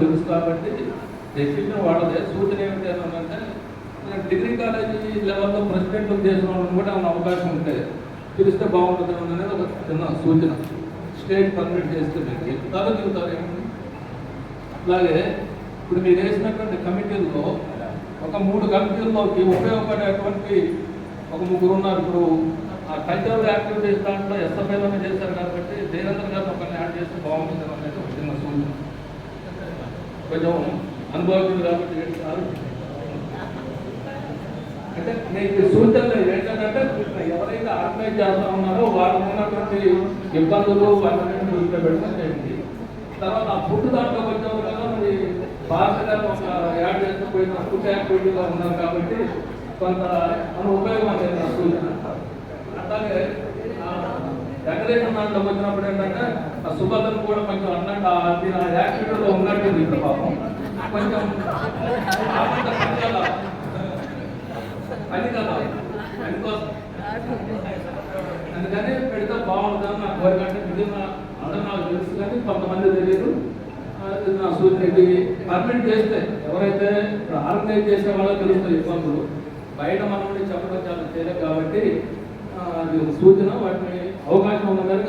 తెలుసు కాబట్టి డెసిషన్ వాళ్ళదే. సూచన ఏమిటి అంటే డిగ్రీ కాలేజీ లెవెల్లో ప్రెసిడెంట్ చేసిన వాళ్ళని కూడా ఏమైనా అవకాశం ఉంటే పిలిస్తే బాగుంటుంది అనేది ఒక చిన్న సూచన. స్టేట్ పర్మిట్ చేస్తే మీకు ఎక్కుతారో దిగుతారు ఏమన్నా. అలాగే ఇప్పుడు మీరు వేసినటువంటి కమిటీల్లో ఒక 3 కమిటీల్లోకి ఉపయోగపడేటువంటి ఒక 3 ఉన్నారు. ఇప్పుడు ఆ కల్చరల్ యాక్టివిటీస్ దాంట్లో ఎస్ఎఫ్ఐలోనే చేశారు కాబట్టి దేవేంద్ర గారిని ఒకరిని యాడ్ చేస్తే బాగుంటుంది అనేది ఒక చిన్న సూచన. కొంచెం అనుభవం కాబట్టి అంటే మీకు సూచనలు ఏంటంటే ఎవరైతే ఆర్గనైజ్ చేస్తా ఉన్నారో వాళ్ళు ఉన్నటువంటి ఇబ్బందులు వాటిని దృష్టిలో పెట్టుకుని చేయండి. తర్వాత ఆ ఫుడ్ దాంట్లో వచ్చాం కదా మరి బాగా ఒక యాడ్ చేస్తూ పోయిన ఫుడ్ యాక్టివిటీగా ఉన్నారు కాబట్టి కొంత మన ఉపయోగం అనేది నా సూచన. అట్లాగే డెకరేషన్ దాంట్లో వచ్చినప్పుడు ఏంటంటే ఆ సుభద్రను కూడా కొంచెం అన్నట్టు ఆ యాక్టివిటీలో ఉన్నట్టుంది. ఇప్పుడు పాపం కొంచెం అది కదా అందుకోసం అందుకని పెడితే బాగుంటుందని నా కోరిక. అంటే ఇది అందరూ నాకు తెలుసు కానీ కొంతమంది తెలియదు. నా సూచన ఇది పర్మిట్ చేస్తే ఎవరైతే ఆర్గనైజ్ చేసే వాళ్ళో తెలుస్తుంది ఇబ్బందులు. బయట మనం చెప్పడం చాలా చేయలేదు కాబట్టి అది సూచన. వాటిని అవకాశం ఉన్నదని